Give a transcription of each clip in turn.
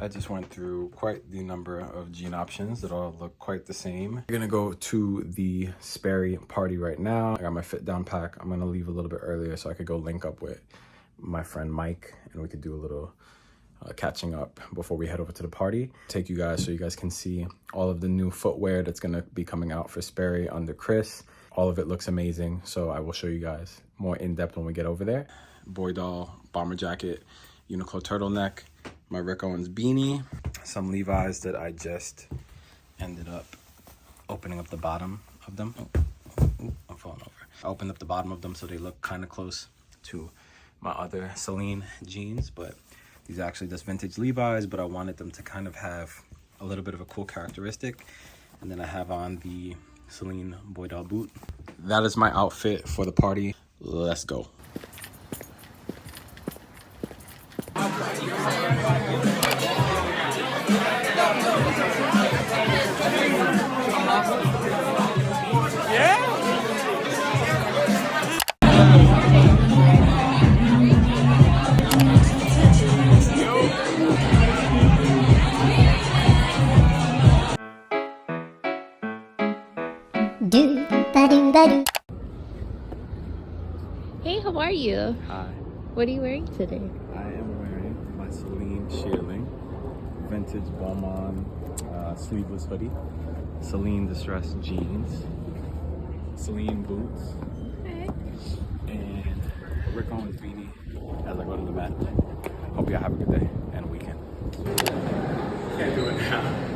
I just went through quite the number of jean options that all look quite the same. We're gonna go to the Sperry party right now. I got my fit down pack. I'm gonna leave a little bit earlier so I could go link up with my friend Mike and we could do a little catching up before we head over to the party. Take you guys so you guys can see all of the new footwear that's gonna be coming out for Sperry under Chris. All of it looks amazing, so I will show you guys more in depth when we get over there. Boy doll bomber jacket, Uniqlo turtleneck, my Rick Owens beanie, some Levi's that I just ended up opening up the bottom of them. Oh, I'm falling over. I opened up the bottom of them so they look kind of close to my other Celine jeans, but these are actually just vintage Levi's, but I wanted them to kind of have a little bit of a cool characteristic. And then I have on the Celine boy doll boot. That is my outfit for the party. Let's go. Hey, how are you? Hi. What are you wearing today? I am wearing my Celine Shearling vintage Beaumont sleeveless hoodie, Celine distressed jeans, Celine boots, and a Rick Owens beanie as I go to the mat. Hope y'all have a good day and weekend. Can't do it now.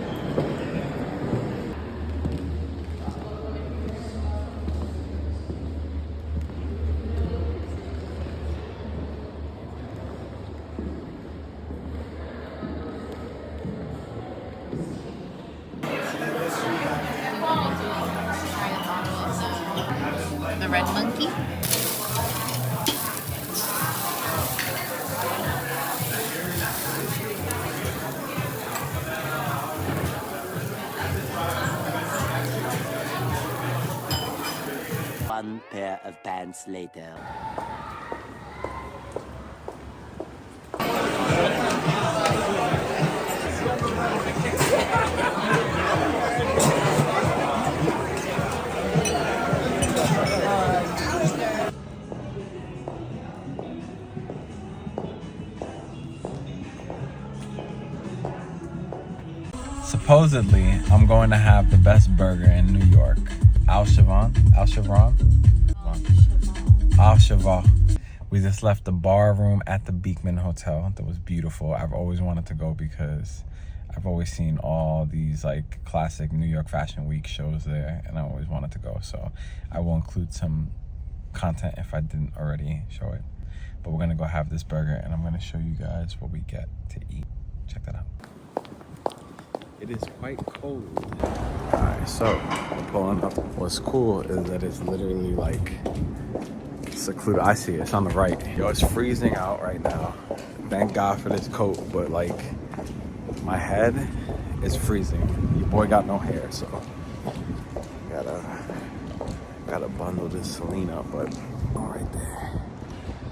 The red monkey. One pair of pants later. Supposedly, I'm going to have the best burger in New York. Au Cheval. We just left the bar room at the Beekman Hotel. That was beautiful. I've always wanted to go because I've always seen all these like classic New York Fashion Week shows there, and I always wanted to go. So I will include some content if I didn't already show it. But we're gonna go have this burger, and I'm gonna show you guys what we get to eat. Check that out. It is quite cold. Alright, so pulling up. What's cool is that it's literally like secluded. I see it. It's on the right. Yo, it's freezing out right now. Thank God for this coat, but like my head is freezing. Your boy got no hair, so gotta bundle this Celine up, but all right there.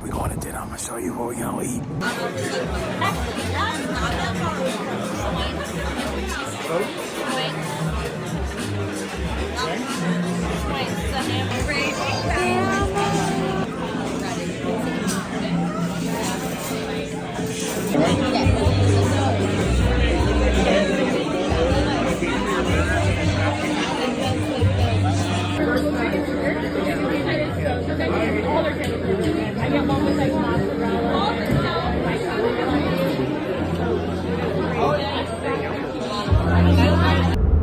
We going to dinner. I'm gonna show you what we gonna eat.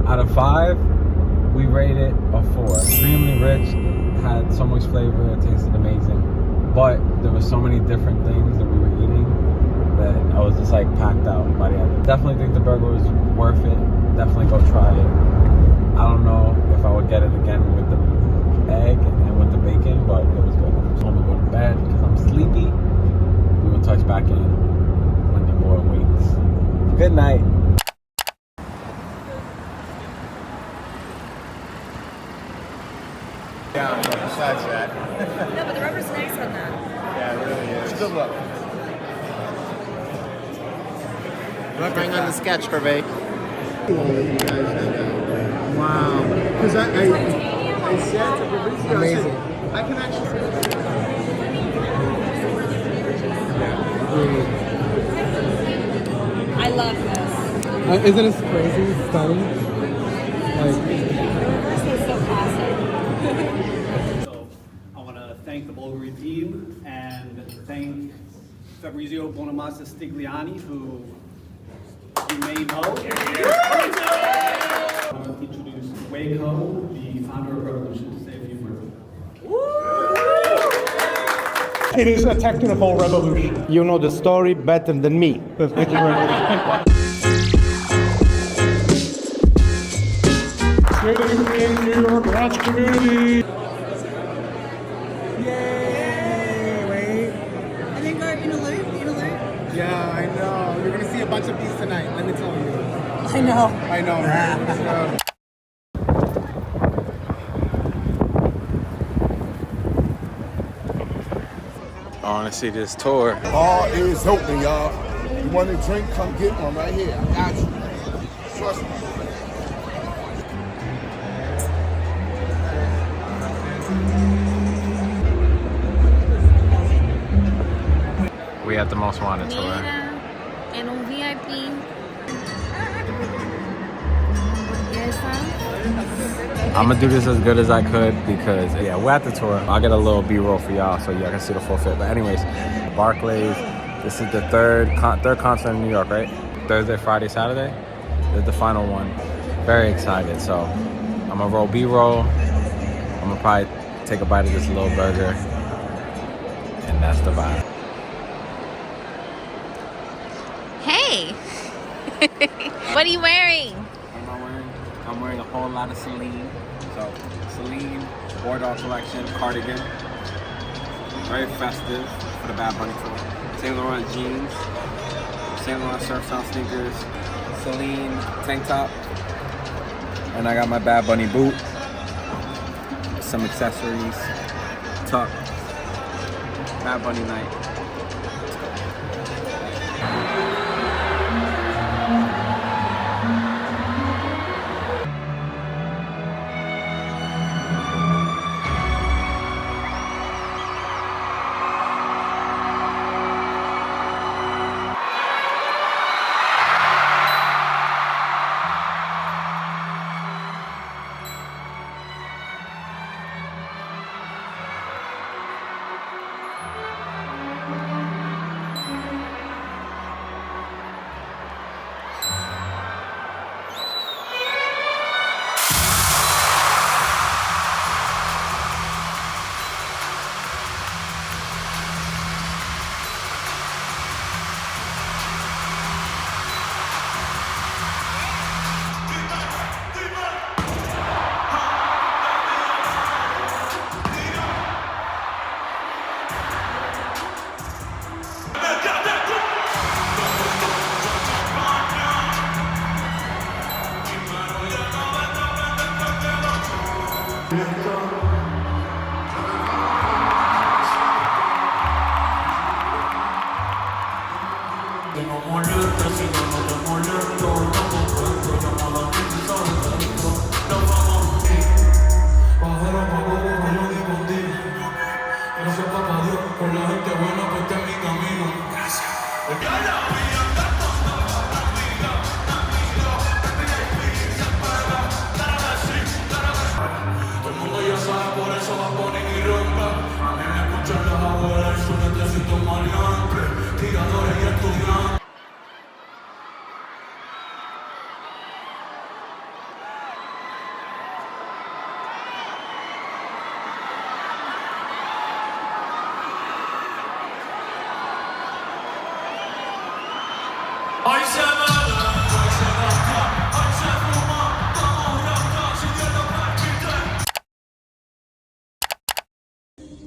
Out of 5, we rate it a 4. Extremely rich, had so much flavor, it tasted amazing. But there were so many different things that we were eating that I was just like packed out by the end. Definitely think the burger was worth it. Definitely go try it. I don't know if I would get it again with the egg and with the bacon, but it was good. I'm gonna go to bed because I'm sleepy. We will touch back in when the boy wakes. Good night. Yeah, besides that. No, but the rubber's nice on that. Yeah, it really is. Good luck. Bring on the sketch, Hervé. Wow. Because I said to Fabrizio, amazing. I can actually. I love this. Isn't it crazy? Stunning. This is so classic. So I want to thank the Bvlgari team and thank Fabrizio Bonamassa Stigliani, who you may know. I want to introduce Waco, the founder of Revolution, to say a few words. It is a technical revolution. You know the story better than me. Thank you very much. Sitting in New York watch community. Yay! Wait. I think we're in a loop. Yeah, I know. You're gonna see a bunch of these tonight. Let me tell you. I know. I know, right? So. I want to see this tour. All is open, y'all. You want a drink? Come get one right here. I got you. Trust me. We had the most wanted tour. En un VIP. I'm gonna do this as good as I could because yeah, we're at the tour. I'll get a little B-roll for y'all so y'all can see the full fit. But anyways, Barclays. This is the third concert in New York, right? Thursday, Friday, Saturday. This is the final one. Very excited. So I'm gonna roll B-roll. I'm gonna probably take a bite of this little burger, and that's the vibe. Hey! What are you wearing? What am I wearing? I'm wearing a whole lot of Celine. So Celine, Bordeaux collection, cardigan. Very festive for the Bad Bunny tour. Saint Laurent jeans, Saint Laurent surf style sneakers, Celine tank top, and I got my Bad Bunny boot, some accessories, tuck, Bad Bunny night.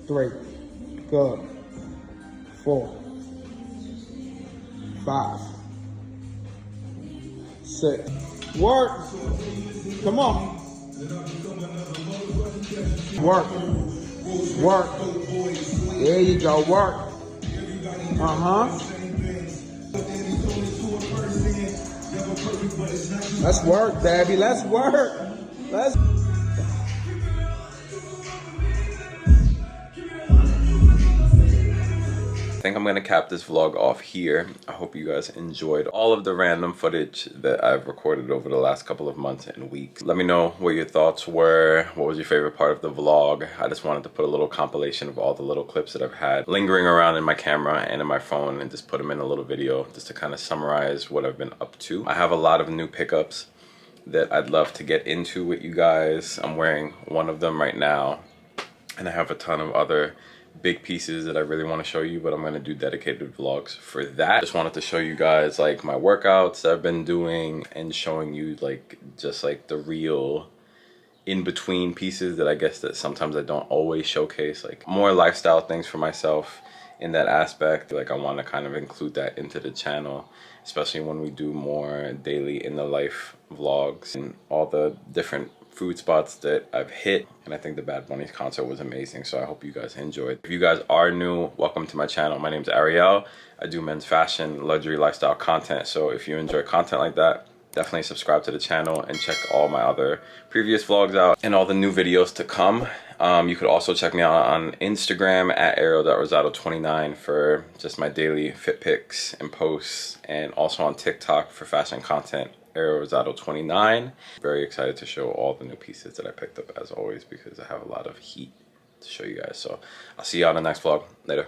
Three. Good. 4. 5. 6. Work. Come on. Work. Work. There you go. Work. Let's work, baby. Let's work. Let's. I think I'm gonna cap this vlog off here. I hope you guys enjoyed all of the random footage that I've recorded over the last couple of months and weeks. Let me know what your thoughts were. What was your favorite part of the vlog? I just wanted to put a little compilation of all the little clips that I've had lingering around in my camera and in my phone and just put them in a little video just to kind of summarize what I've been up to. I have a lot of new pickups that I'd love to get into with you guys. I'm wearing one of them right now, and I have a ton of other big pieces that I really want to show you, but I'm going to do dedicated vlogs for that. Just wanted to show you guys like my workouts that I've been doing and showing you like just like the real in between pieces that I guess that sometimes I don't always showcase, like more lifestyle things for myself in that aspect. Like I want to kind of include that into the channel, especially when we do more daily in the life vlogs and all the different food spots that I've hit. And I think the Bad Bunny's concert was amazing, so I hope you guys enjoyed. If you guys are new, welcome to my channel. My name's Ariel. I do men's fashion, luxury, lifestyle content, so if you enjoy content like that, definitely subscribe to the channel and check all my other previous vlogs out and all the new videos to come. You could also check me out on Instagram at ariel.rosado29 for just my daily fit pics and posts, and also on TikTok for fashion content, ARIEL ROSADO29. Very excited to show all the new pieces that I picked up as always, because I have a lot of heat to show you guys. So I'll see you on the next vlog. Later.